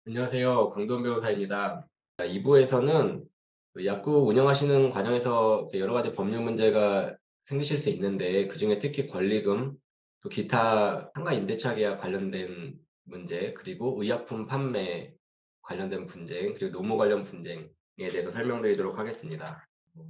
안녕하세요. 강돈 변호사입니다. 2부에서는 약국 운영하시는 과정에서 여러 가지 법률 문제가 생기실 수 있는데, 그중에 특히 권리금, 또 기타 상가 임대차 계약 관련된 문제, 그리고 의약품 판매 관련된 분쟁, 그리고 노무 관련 분쟁에 대해서 설명드리도록 하겠습니다.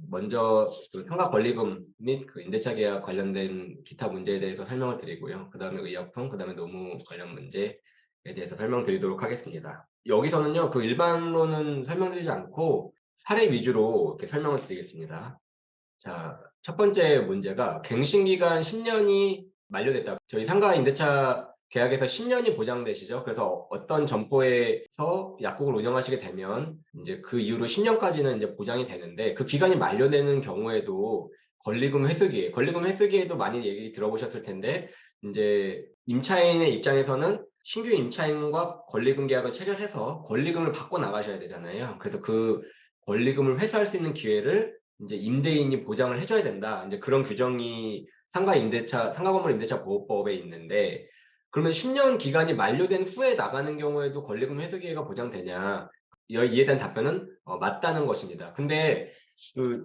먼저 상가 권리금 및 임대차 계약 관련된 기타 문제에 대해서 설명을 드리고요. 그 다음에 의약품, 그 다음에 노무 관련 문제에 대해서 설명드리도록 하겠습니다. 여기서는요, 일반론은 설명드리지 않고 사례 위주로 이렇게 설명을 드리겠습니다. 자, 첫 번째 문제가 갱신기간 10년이 만료됐다. 저희 상가 임대차 계약에서 10년이 보장되시죠. 그래서 어떤 점포에서 약국을 운영하시게 되면 이제 그 이후로 10년까지는 이제 보장이 되는데, 그 기간이 만료되는 경우에도 권리금 회수기에도 많이 얘기 들어보셨을 텐데, 이제 임차인의 입장에서는 신규 임차인과 권리금 계약을 체결해서 권리금을 받고 나가셔야 되잖아요. 그래서 그 권리금을 회수할 수 있는 기회를 이제 임대인이 보장을 해줘야 된다. 이제 그런 규정이 상가 건물 임대차 보호법에 있는데, 그러면 10년 기간이 만료된 후에 나가는 경우에도 권리금 회수 기회가 보장되냐? 이에 대한 답변은 맞다는 것입니다. 근데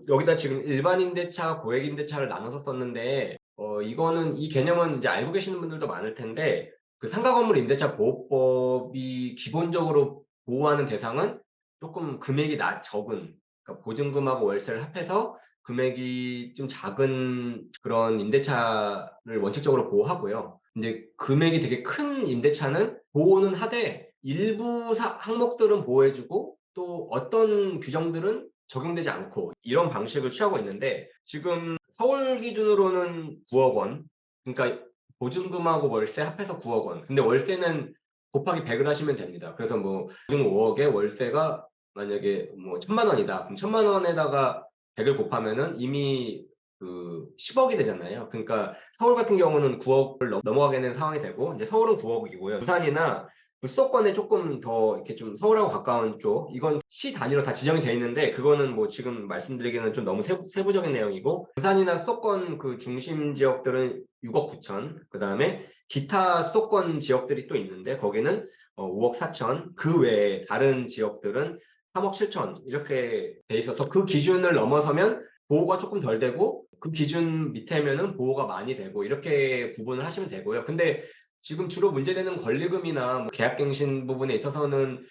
여기다 지금 일반 임대차, 고액 임대차를 나눠서 썼는데, 이거는 이 개념은 이제 알고 계시는 분들도 많을 텐데, 그 상가 건물 임대차 보호법이 기본적으로 보호하는 대상은 조금 금액이 적은, 그러니까 보증금하고 월세를 합해서 금액이 좀 작은 그런 임대차를 원칙적으로 보호하고요. 근데 금액이 되게 큰 임대차는 보호는 하되 일부 항목들은 보호해주고 또 어떤 규정들은 적용되지 않고, 이런 방식을 취하고 있는데, 지금 서울 기준으로는 9억 원, 그러니까 보증금하고 월세 합해서 9억 원. 근데 월세는 곱하기 100을 하시면 됩니다. 그래서 뭐 보증금 5억에 월세가 만약에 뭐 1,000만 원이다. 그럼 1,000만 원에다가 100을 곱하면은 이미 10억이 되잖아요. 그러니까 서울 같은 경우는 9억을 넘어가게 되는 상황이 되고, 이제 서울은 9억이고요. 부산이나 수도권에 조금 더 이렇게 좀 서울하고 가까운 쪽, 이건 시 단위로 다 지정이 되어 있는데, 그거는 뭐 지금 말씀드리기는 좀 너무 세부적인 내용이고, 부산이나 수도권 그 중심 지역들은 6억 9천, 그 다음에 기타 수도권 지역들이 또 있는데 거기는 5억 4천, 그 외에 다른 지역들은 3억 7천 이렇게 돼 있어서, 그 기준을 넘어서면 보호가 조금 덜 되고 그 기준 밑에면은 보호가 많이 되고, 이렇게 구분을 하시면 되고요. 근데 지금 주로 문제되는 권리금이나 뭐 계약갱신 부분에 있어서는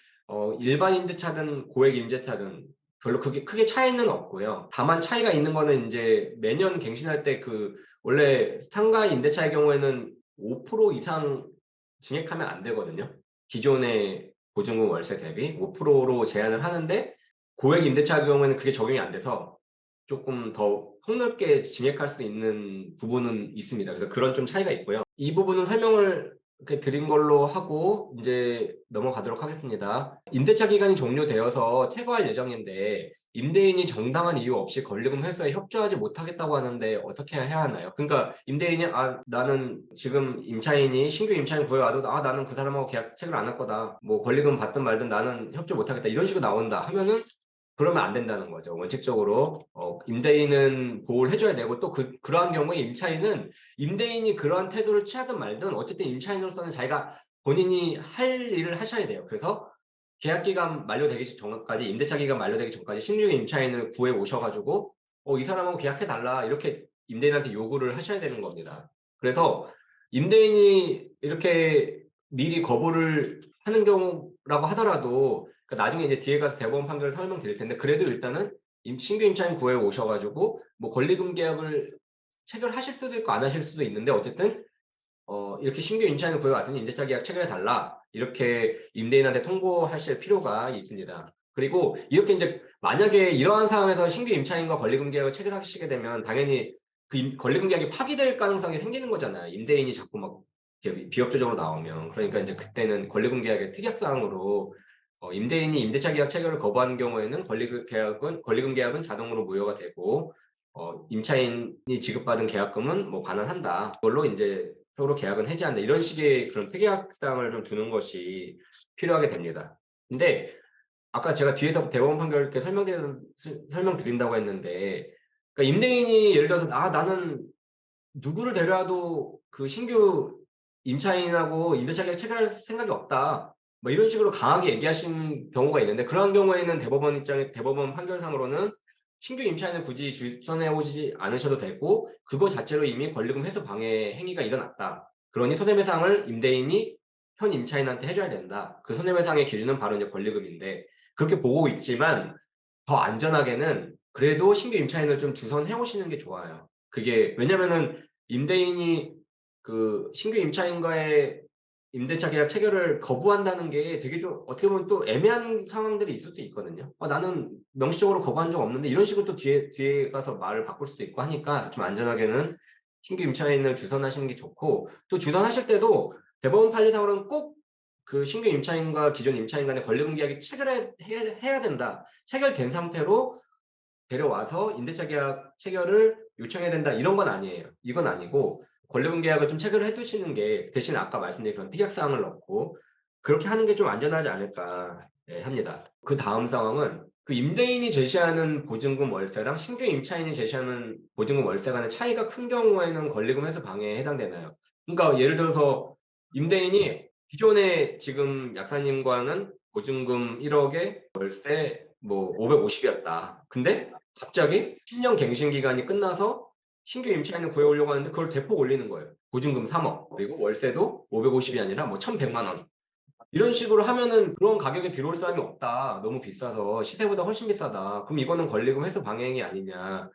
일반 임대차든 고액 임대차든 별로 크게 차이는 없고요. 다만 차이가 있는 거는 이제 매년 갱신할 때 원래 상가 임대차의 경우에는 5% 이상 증액하면 안 되거든요. 기존의 보증금 월세 대비 5%로 제한을 하는데, 고액 임대차의 경우에는 그게 적용이 안 돼서 조금 더 폭넓게 진액할 수 있는 부분은 있습니다. 그래서 그런 좀 차이가 있고요. 이 부분은 설명을 이렇게 드린 걸로 하고 이제 넘어가도록 하겠습니다. 임대차 기간이 종료되어서 퇴거할 예정인데 임대인이 정당한 이유 없이 권리금 회수에 협조하지 못하겠다고 하는데 어떻게 해야 하나요? 그러니까 임대인이 나는 지금 신규 임차인 구해와도 나는 그 사람하고 계약 체결 안 할 거다. 뭐 권리금 받든 말든 나는 협조 못하겠다. 이런 식으로 나온다 하면은 그러면 안 된다는 거죠. 원칙적으로 임대인은 보호를 해줘야 되고, 또 그러한 경우에 임차인은 임대인이 그러한 태도를 취하든 말든 어쨌든 임차인으로서는 자기가 본인이 할 일을 하셔야 돼요. 그래서 계약 기간 만료되기 전까지, 임대차 기간 만료되기 전까지 신규 임차인을 구해 오셔가지고 이 사람하고 계약해 달라, 이렇게 임대인한테 요구를 하셔야 되는 겁니다. 그래서 임대인이 이렇게 미리 거부를 하는 경우라고 하더라도, 나중에 이제 뒤에 가서 대법원 판결을 설명드릴 텐데, 그래도 일단은 신규 임차인 구해 오셔가지고 뭐 권리금 계약을 체결하실 수도 있고 안 하실 수도 있는데, 어쨌든 이렇게 신규 임차인을 구해 왔으니 임대차 계약 체결해 달라, 이렇게 임대인한테 통보하실 필요가 있습니다. 그리고 이렇게 이제 만약에 이러한 상황에서 신규 임차인과 권리금 계약을 체결하시게 되면 당연히 그 권리금 계약이 파기될 가능성이 생기는 거잖아요. 임대인이 자꾸 막 이렇게 비협조적으로 나오면. 그러니까 이제 그때는 권리금 계약의 특약 사항으로 임대인이 임대차 계약 체결을 거부하는 경우에는 권리금 계약은 자동으로 무효가 되고, 임차인이 지급받은 계약금은 뭐 반환한다. 그걸로 이제 서로 계약은 해지한다. 이런 식의 그런 특약 사항을 좀 두는 것이 필요하게 됩니다. 근데 아까 제가 뒤에서 대법원 판결 이렇게 설명드린다고 했는데, 그러니까 임대인이 예를 들어서 나는 누구를 데려와도 그 신규 임차인하고 임대차 계약 체결할 생각이 없다. 뭐 이런 식으로 강하게 얘기하신 경우가 있는데 그러한 경우에는 대법원 판결상으로는 신규 임차인을 굳이 추천해 오지 않으셔도 되고 그거 자체로 이미 권리금 회수 방해 행위가 일어났다. 그러니 손해배상을 임대인이 현 임차인한테 해 줘야 된다. 그 손해배상의 기준은 바로 이제 권리금인데 그렇게 보고 있지만 더 안전하게는 그래도 신규 임차인을 좀 주선해 오시는 게 좋아요. 그게 왜냐면은 임대인이 그 신규 임차인과의 임대차 계약 체결을 거부한다는 게 되게 좀 어떻게 보면 또 애매한 상황들이 있을 수 있거든요. 나는 명시적으로 거부한 적 없는데 이런 식으로 또 뒤에 가서 말을 바꿀 수도 있고 하니까 좀 안전하게는 신규 임차인을 주선하시는 게 좋고 또 주선하실 때도 대법원 판례상으로는 꼭 그 신규 임차인과 기존 임차인 간의 권리금 계약이 해야 된다. 체결된 상태로 데려와서 임대차 계약 체결을 요청해야 된다 이런 건 아니에요. 이건 아니고 권리금 계약을 좀 체결을 해 두시는 게 대신 아까 말씀드린 그런 특약 사항을 넣고 그렇게 하는 게 좀 안전하지 않을까 합니다. 그다음 상황은 그 임대인이 제시하는 보증금 월세랑 신규 임차인이 제시하는 보증금 월세 간의 차이가 큰 경우에는 권리금 회수 방해에 해당되나요? 그러니까 예를 들어서 임대인이 기존에 지금 약사님과는 보증금 1억에 월세 뭐 550 이었다. 근데 갑자기 10년 갱신 기간이 끝나서 신규 임차인을 구해 오려고 하는데 그걸 대폭 올리는 거예요. 보증금 3억 그리고 월세도 550이 아니라 뭐 1,100만 원. 이런 식으로 하면은 "그런 가격에 들어올 사람이 없다. 너무 비싸서 시세보다 훨씬 비싸다. 그럼 이거는 권리금 회수 방해행위 아니냐."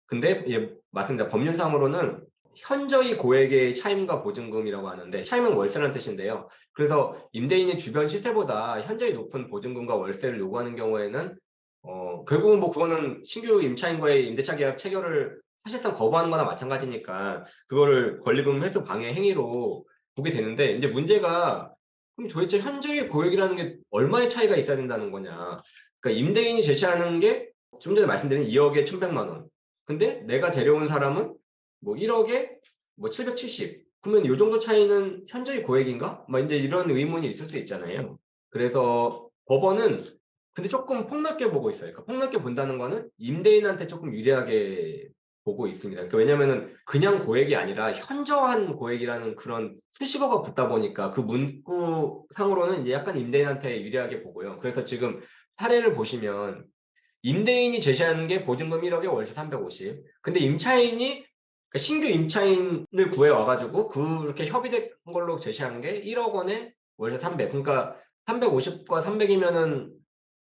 근데 예 맞습니다. 법률상으로는 현저히 고액의 차임과 보증금이라고 하는데 차임은 월세라는 뜻인데요. 그래서 임대인이 주변 시세보다 현저히 높은 보증금과 월세를 요구하는 경우에는 결국은 뭐 그거는 신규 임차인과의 임대차 계약 체결을 사실상 거부하는 거나 마찬가지니까 그거를 권리금 회수 방해 행위로 보게 되는데 인제 문제가 그럼 도대체 현저히 고액이라는 게 얼마의 차이가 있어야 된다는 거냐. 그러니까 임대인이 제시하는 게 좀 전에 말씀드린 2억에 1,100만 원. 근데 내가 데려온 사람은 뭐 1억에 뭐 770. 그러면 요 정도 차이는 현저히 고액인가? 막 인제 이런 의문이 있을 수 있잖아요. 그래서 법원은 근데 쪼끔 폭넓게 보고 있어요. 그러니까 폭넓게 본다는 거는 임대인한테 쪼끔 유리하게 보고 있습니다. 그러니까 왜냐면은 그냥 고액이 아니라 현저한 고액이라는 그런 수식어가 붙다 보니까 그 문구상으로는 인제 약간 임대인한테 유리하게 보고요. 그래서 지금 사례를 보시면 임대인이 제시하는 게 보증금 1억에 월세 350. 근데 임차인이 그러니까 신규 임차인을 구해 와 가지고 그렇게 협의된 걸로 제시한 게 1억 원에 월세 300. 그러니까 350과 300 이면은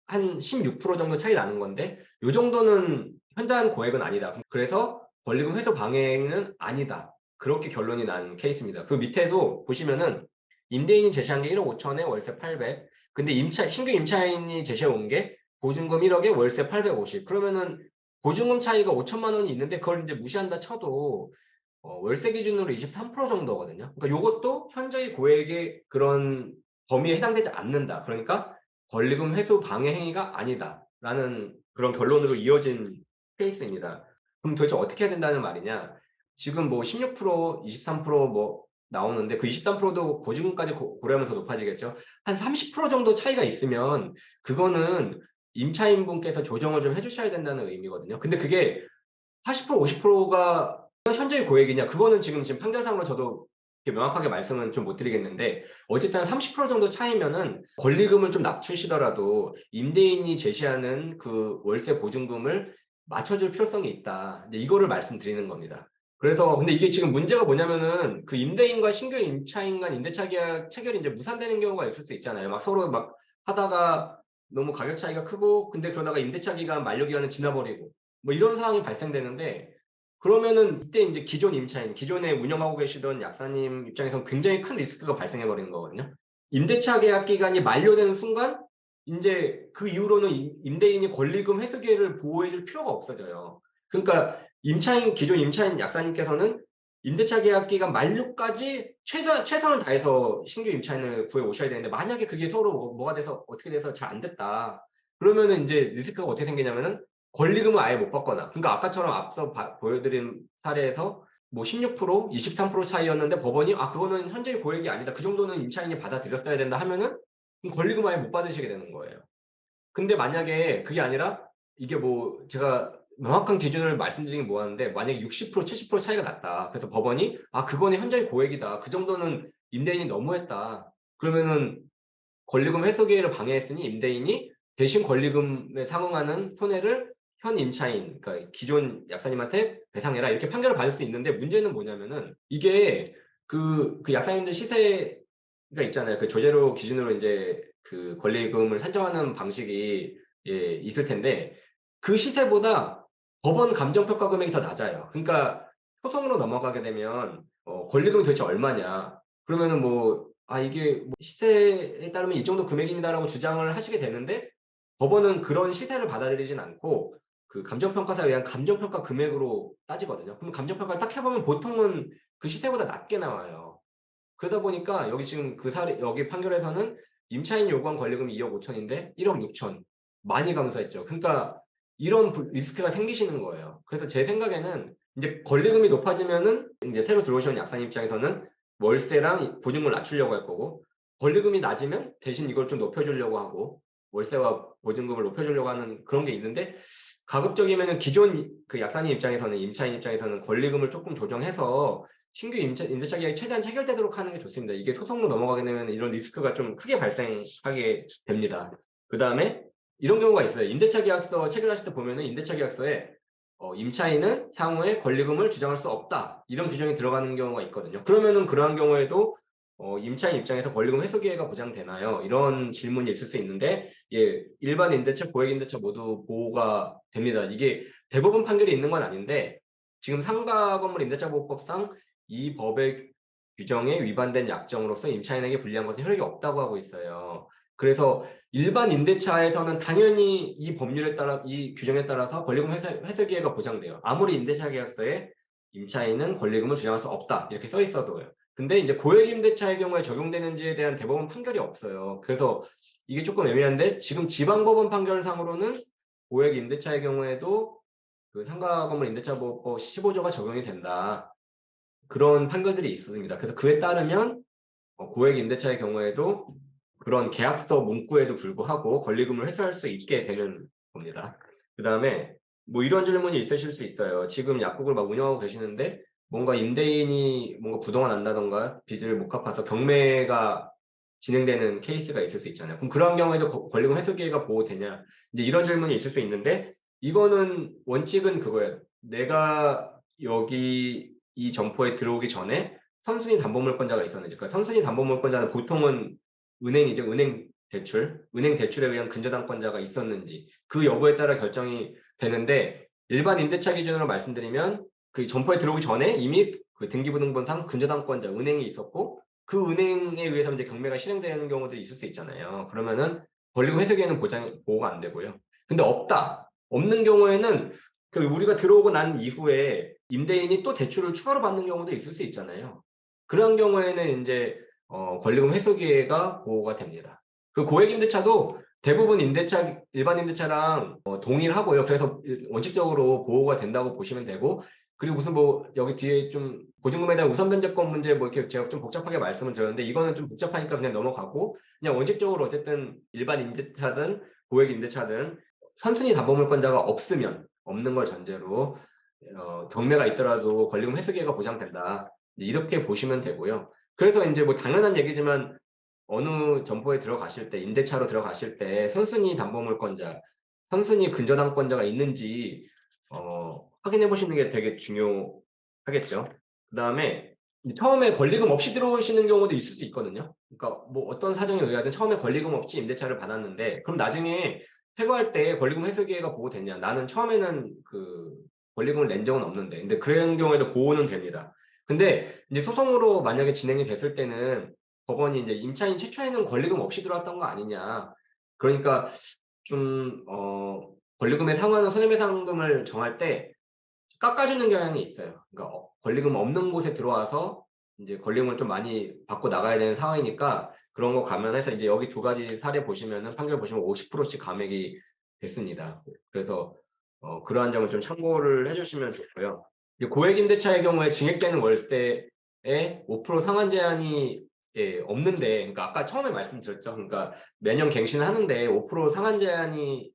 한 16% 정도 차이 나는 건데 요 정도는 현저한 고액은 아니다. 그래서 권리금 회수 방해는 아니다. 그렇게 결론이 난 케이스입니다. 그 밑에도 보시면은 임대인이 제시한 게 1억 5천에 월세 800. 근데 신규 임차인이 제시해 온 게 보증금 1억에 월세 850. 그러면은 보증금 차이가 5천만 원이 있는데 그걸 인제 무시한다 쳐도 월세 기준으로 23% 정도거든요. 그러니까 요것도 현저히 고액의 그런 범위에 해당되지 않는다. 그러니까 '권리금 회수 방해 행위가 아니다.'라는 그런 결론으로 이어진 케이스입니다. 그럼 도대체 어떻게 해야 된다는 말이냐? 지금 뭐 16% 23% 뭐 나오는데 그 23%도 보증금까지 고려하면 더 높아지겠죠. 한 30% 정도 차이가 있으면 그거는 임차인분께서 조정을 좀 해 주셔야 된다는 의미거든요. 근데 그게 40% 50%가 현저히 고액이냐 그거는 지금 판결상으로 저도 이렇게 명확하게 말씀은 좀 못 드리겠는데 어쨌든 한 30% 정도 차이면은 권리금을 좀 낮추시더라도 임대인이 제시하는 그 월세 보증금을 맞춰줄 필요성이 있다. 이제 이거를 말씀드리는 겁니다. 그래서 근데 이게 지금 문제가 뭐냐면은 그 임대인과 신규 임차인 간 임대차 계약 체결이 인제 무산되는 경우가 있을 수 있잖아요. 막 서로 막 하다가 너무 가격 차이가 크고 근데 그러다가 임대차 기간 만료 기간은 지나 버리고 뭐 이런 상황이 발생되는데 그러면은 이때 인제 기존 임차인 기존에 운영하고 계시던 약사님 입장에서는 굉장히 큰 리스크가 발생해 버리는 거거든요. 임대차 계약 기간이 만료되는 순간 인제 그 이후로는 임대인이 권리금 회수 기회를 보호해 줄 필요가 없어져요. 그러니까 기존 임차인 약사님께서는 임대차 계약 기간 만료까지 최선을 다해서 신규 임차인을 구해 오셔야 되는데 만약에 그게 서로 뭐가 돼서 어떻게 돼서 잘 안 됐다. 그러면은 인제 리스크가 어떻게 생기냐면은 권리금을 아예 못 받거나 그러니까 아까처럼 앞서 보여드린 사례에서 뭐 16% 23% 차이였는데 법원이 "아 그거는 현저히 고액이 아니다. 그 정도는 임차인이 받아들였어야 된다." 하면은 그럼 권리금 아예 못 받으시게 되는 거예요. 근데 만약에 그게 아니라 이게 뭐 제가 명확한 기준을 말씀드리긴 뭐하는데 만약에 60% 70% 차이가 났다. 그래서 법원이 "아 그거는 현저히 고액이다. 그 정도는 임대인이 너무했다." 그러면은 권리금 회수 기회를 방해했으니 임대인이 대신 권리금에 상응하는 손해를 현 임차인, 그러니까 기존 약사님한테 배상해라 이렇게 판결을 받을 수 있는데 문제는 뭐냐면은 이게 그 약사님들 시세가 있잖아요. 그 조제료 기준으로 이제 그 권리금을 산정하는 방식이 예, 있을 텐데 그 시세보다 법원 감정평가 금액이 더 낮아요. 그러니까 소송으로 넘어가게 되면 권리금이 도대체 얼마냐? 그러면은 뭐 이게 뭐 시세에 따르면 이 정도 금액입니다라고 주장을 하시게 되는데 법원은 그런 시세를 받아들이진 않고 그 감정평가사에 의한 감정평가 금액으로 따지거든요. 그럼 감정평가를 딱 해보면 보통은 그 시세보다 낮게 나와요. 그러다 보니까 여기 지금 그 사례 여기 판결에서는 임차인이 요구한 권리금이 2억 5천인데 1억 6천 많이 감소했죠. 그러니까 이런 리스크가 생기시는 거예요. 그래서 제 생각에는 이제 권리금이 높아지면은 이제 새로 들어오시는 약사님 입장에서는 월세랑 보증금을 낮추려고 할 거고 권리금이 낮으면 대신 이걸 좀 높여주려고 하고 월세와 보증금을 높여주려고 하는 그런 게 있는데 가급적이면은 기존 그 약사님 입장에서는 임차인 입장에서는 권리금을 조금 조정해서 신규 임대차 계약이 최대한 체결되도록 하는 게 좋습니다. 이게 소송으로 넘어가게 되면 이런 리스크가 좀 크게 발생하게 됩니다. 그 다음에 이런 경우가 있어요. 임대차 계약서 체결하실 때 보면은 임대차 계약서에 임차인은 향후에 권리금을 주장할 수 없다. 이런 규정이 들어가는 경우가 있거든요. 그러면은 그러한 경우에도 임차인 입장에서 권리금 회수 기회가 보장되나요? 이런 질문이 있을 수 있는데 예, 일반 임대차, 고액 임대차 모두 보호가 됩니다. 이게 대법원 판결이 있는 건 아닌데 지금 상가 건물 임대차 보호법상 이 법의 규정에 위반된 약정으로서 임차인에게 불리한 것은 효력이 없다고 하고 있어요. 그래서 일반 임대차에서는 당연히 이 법률에 따라 이 규정에 따라서 권리금 회수 기회가 보장돼요. 아무리 임대차 계약서에 임차인은 권리금을 주장할 수 없다 이렇게 써 있어도요. 근데 이제 고액 임대차의 경우에 적용되는지에 대한 대법원 판결이 없어요. 그래서 이게 조금 애매한데 지금 지방법원 판결상으로는 고액 임대차의 경우에도 그 상가 건물 임대차 보호법 15조가 적용이 된다. 그런 판결들이 있습니다. 그래서 그에 따르면 고액 임대차의 경우에도 그런 계약서 문구에도 불구하고 권리금을 회수할 수 있게 되는 겁니다. 그다음에 뭐 이런 질문이 있으실 수 있어요. 지금 약국을 막 운영하고 계시는데 뭔가 임대인이 뭔가 부도가 난다던가 빚을 못 갚아서 경매가 진행되는 케이스가 있을 수 있잖아요. 그럼 그런 경우에도 권리금 회수 기회가 보호되냐? 이제 이런 질문이 있을 수 있는데 이거는 원칙은 그거예요. 내가 여기 이 점포에 들어오기 전에 선순위 담보물권자가 있었는지. 그러니까 선순위 담보물권자는 보통은 은행이죠. 은행 대출에 의한 근저당권자가 있었는지 그 여부에 따라 결정이 되는데 일반 임대차 기준으로 말씀드리면 그 점포에 들어오기 전에 이미 그 등기부등본상 근저당권자 은행이 있었고 그 은행에 의해서 이제 경매가 실행되는 경우들이 있을 수 있잖아요. 그러면은 권리금 회수기에는 보호가 안 되고요. 근데 없는 경우에는 그 우리가 들어오고 난 이후에 임대인이 또 대출을 추가로 받는 경우도 있을 수 있잖아요. 그런 경우에는 이제 권리금 회수 기회가 보호가 됩니다. 그 고액 임대차도 대부분 일반 임대차랑 동일하고요. 그래서 원칙적으로 보호가 된다고 보시면 되고 그리고 무슨 뭐 여기 뒤에 좀 보증금에 대한 우선 변제권 문제 뭐 이렇게 제가 좀 복잡하게 말씀을 드렸는데 이거는 좀 복잡하니까 그냥 넘어가고 그냥 원칙적으로 어쨌든 일반 임대차든 고액 임대차든 선순위 담보물권자가 없는 걸 전제로 경매가 있더라도 권리금 회수 기회가 보장된다. 이렇게 보시면 되고요. 그래서 이제 뭐 당연한 얘기지만 어느 점포에 들어가실 때 임대차로 들어가실 때 선순위 담보물권자, 선순위 근저당권자가 있는지 확인해 보시는 게 되게 중요하겠죠. 그다음에 처음에 권리금 없이 들어오시는 경우도 있을 수 있거든요. 그러니까 뭐 어떤 사정에 의하든 처음에 권리금 없이 임대차를 받았는데 그럼 나중에 퇴거할 때 권리금 회수 기회가 보호됐냐? 나는 처음에는 그 권리금을 낸 적은 없는데 근데 그런 경우에도 보호는 됩니다. 근데 이제 소송으로 만약에 진행이 됐을 때는 법원이 이제 임차인 최초에는 권리금 없이 들어왔던 거 아니냐. 그러니까 좀 권리금에 상환하는 손해배상금을 정할 때 깎아주는 경향이 있어요. 그러니까 권리금 없는 곳에 들어와서 이제 권리금을 좀 많이 받고 나가야 되는 상황이니까 그런 거 감안해서 이제 여기 두 가지 사례 보시면은 판결 보시면 50%씩 감액이 됐습니다. 그래서 그러한 점을 좀 참고를 해주시면 좋고요. 이제 고액 임대차의 경우에 증액되는 월세에 5% 상한 제한이 예, 없는데, 그러니까 아까 처음에 말씀드렸죠. 그러니까 매년 갱신하는데 5% 상한 제한이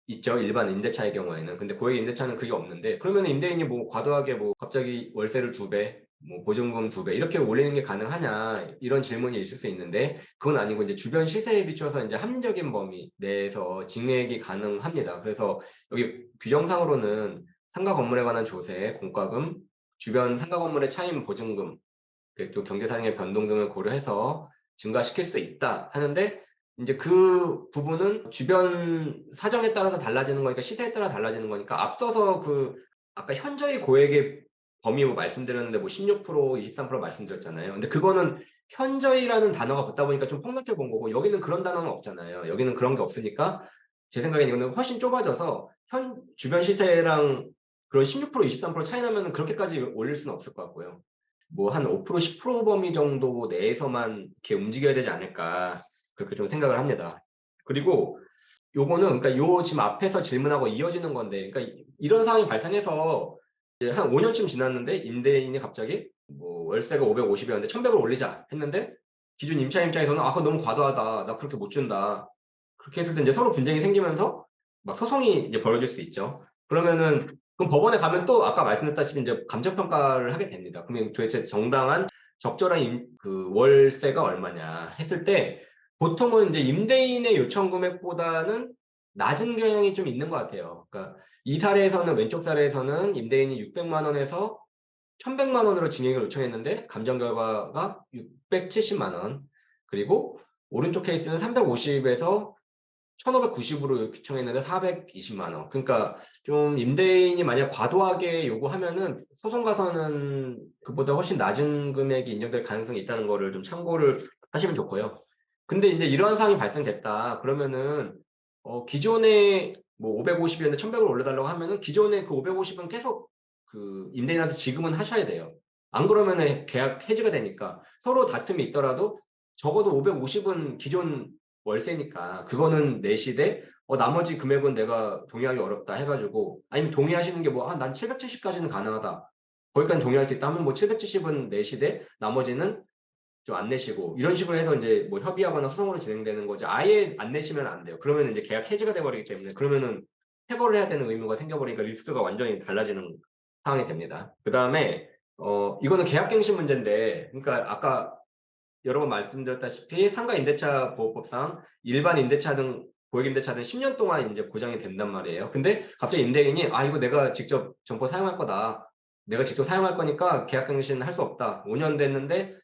있죠. 일반 임대차의 경우에는. 근데 고액 임대차는 그게 없는데 그러면 임대인이 뭐 과도하게 뭐 갑자기 월세를 2배, 뭐 보증금 2배 이렇게 올리는 게 가능하냐 이런 질문이 있을 수 있는데 그건 아니고 이제 주변 시세에 비추어서 이제 합리적인 범위 내에서 증액이 가능합니다. 그래서 여기 규정상으로는 상가 건물에 관한 조세, 공과금, 주변 상가 건물의 차임 보증금, 또 경제 사정의 변동 등을 고려해서 증가시킬 수 있다 하는데 이제 그 부분은 주변 사정에 따라서 달라지는 거니까 시세에 따라 달라지는 거니까 앞서서 그 아까 현저히 고액의 범위 뭐 말씀드렸는데 뭐 16%, 23% 말씀드렸잖아요. 근데 그거는 현저히라는 단어가 붙다 보니까 좀 폭넓게 본 거고 여기는 그런 단어는 없잖아요. 여기는 그런 게 없으니까 제 생각에는 이거는 훨씬 좁아져서 현 주변 시세랑 그런 16%, 23% 차이 나면은 그렇게까지 올릴 수는 없을 것 같고요. 뭐 한 5%, 10% 범위 정도 내에서만 이렇게 움직여야 되지 않을까 그렇게 좀 생각을 합니다. 그리고 요거는 그러니까 요 지금 앞에서 질문하고 이어지는 건데 그러니까 이런 상황이 발생해서 이제 한 5년쯤 지났는데 임대인이 갑자기 뭐 월세가 550이었는데 1,100을 올리자 했는데 기존 임차인 입장에서는 아 그거 너무 과도하다. 나 그렇게 못 준다. 그렇게 했을 때 이제 서로 분쟁이 생기면서 막 소송이 이제 벌어질 수 있죠. 그러면은 그럼 법원에 가면 또 아까 말씀드렸다시피 이제 감정 평가를 하게 됩니다. 그러면 도대체 정당한 적절한 그 월세가 얼마냐 했을 때 보통은 이제 임대인의 요청 금액보다는 낮은 경향이 좀 있는 것 같아요. 그러니까 이 사례에서는 왼쪽 사례에서는 임대인이 600만 원에서 1,100만 원으로 증액을 요청했는데 감정 결과가 670만 원. 그리고 오른쪽 케이스는 350에서 1,590으로 요청했는데 420만 원. 그러니까 좀 임대인이 만약 과도하게 요구하면은 소송 가서는 그보다 훨씬 낮은 금액이 인정될 가능성이 있다는 거를 좀 참고를 하시면 좋고요. 근데 이제 이러한 상황이 발생됐다. 그러면은 기존에 뭐 550이었는데 1,100을 올려달라고 하면은 기존에 그 550은 계속 그 임대인한테 지급은 하셔야 돼요. 안 그러면은 계약 해지가 되니까 서로 다툼이 있더라도 적어도 550은 기존 월세니까 그거는 내시되 나머지 금액은 내가 동의하기 어렵다 해가지고 아니면 동의하시는 게 뭐 난 770까지는 가능하다. 거기까지 동의할 수 있다 하면 뭐 770은 내시되 나머지는 좀 안 내시고 이런 식으로 해서 이제 뭐 협의하거나 소송으로 진행되는 거지 아예 안 내시면 안 돼요. 그러면 이제 계약 해지가 돼버리기 때문에 그러면은 해고를 해야 되는 의무가 생겨버리니까 리스크가 완전히 달라지는 상황이 됩니다. 그 다음에 이거는 계약갱신 문제인데 그러니까 아까 여러 번 말씀드렸다시피 상가 임대차 보호법상 일반 임대차 등 고액 임대차 등 10년 동안 이제 보장이 된단 말이에요. 근데 갑자기 임대인이 이거 내가 직접 점포 사용할 거다. 내가 직접 사용할 거니까 계약갱신 할 수 없다. 5년 됐는데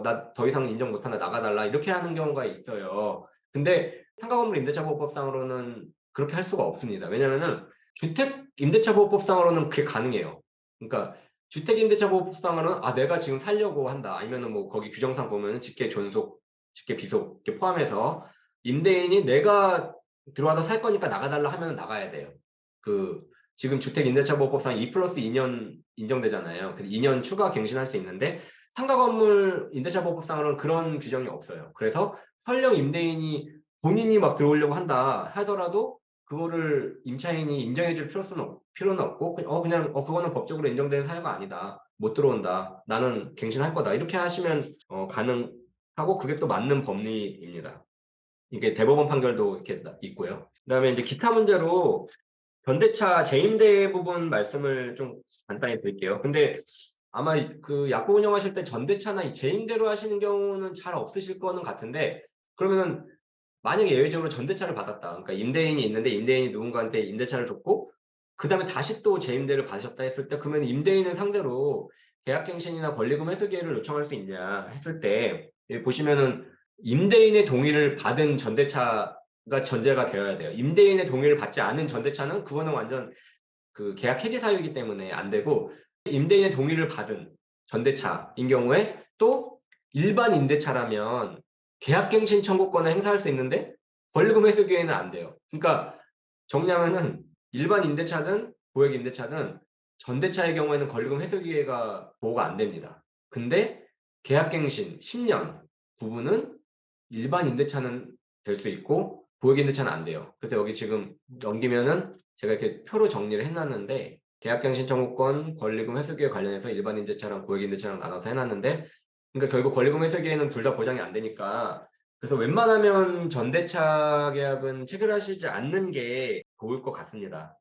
나 더 이상 인정 못한다. 나가달라. 이렇게 하는 경우가 있어요. 근데 상가 건물 임대차 보호법상으로는 그렇게 할 수가 없습니다. 왜냐면은 주택 임대차 보호법상으로는 그게 가능해요. 그러니까 주택임대차보호법상으로는 내가 지금 살려고 한다. 아니면은 뭐 거기 규정상 보면은 직계 존속, 직계 비속 이렇게 포함해서 임대인이 내가 들어와서 살 거니까 나가달라 하면 나가야 돼요. 그 지금 주택임대차보호법상 2+2년 인정되잖아요. 그래서 2년 추가 갱신할 수 있는데 상가 건물 임대차보호법상으로는 그런 규정이 없어요. 그래서 설령 임대인이 본인이 막 들어오려고 한다 하더라도 그거를 임차인이 인정해 줄 필요는 없고 그냥 그거는 법적으로 인정된 사유가 아니다. 못 들어온다. 나는 갱신할 거다. 이렇게 하시면 가능하고 그게 또 맞는 법리입니다. 이게 대법원 판결도 이렇게 있고요. 그다음에 이제 기타 문제로 전대차 재임대 부분 말씀을 좀 간단히 드릴게요. 근데 아마 그 약국 운영하실 때 전대차나 이 재임대로 하시는 경우는 잘 없으실 거는 같은데 그러면은 만약에 예외적으로 전대차를 받았다. 그러니까 임대인이 있는데 임대인이 누군가한테 임대차를 줬고 그다음에 다시 또 재임대를 받으셨다 했을 때 그러면 임대인을 상대로 계약갱신이나 권리금 회수 기회를 요청할 수 있냐 했을 때 여기 보시면은 임대인의 동의를 받은 전대차가 전제가 되어야 돼요. 임대인의 동의를 받지 않은 전대차는 그거는 완전 그 계약 해지 사유이기 때문에 안 되고 임대인의 동의를 받은 전대차인 경우에 또 일반 임대차라면 계약갱신 청구권을 행사할 수 있는데 권리금 회수 기회는 안 돼요. 그러니까 정리하면은 일반 임대차든 고액 임대차든 전대차의 경우에는 권리금 회수 기회가 보호가 안 됩니다. 근데 계약갱신 10년 부분은 일반 임대차는 될 수 있고 고액 임대차는 안 돼요. 그래서 여기 지금 넘기면은 제가 이렇게 표로 정리를 해놨는데 계약갱신 청구권, 권리금 회수기에 관련해서 일반 임대차랑 고액 임대차랑 나눠서 해놨는데 그러니까 결국 권리금 회수기에는 둘 다 보장이 안 되니까 그래서 웬만하면 전대차 계약은 체결하시지 않는 게 좋을 것 같습니다.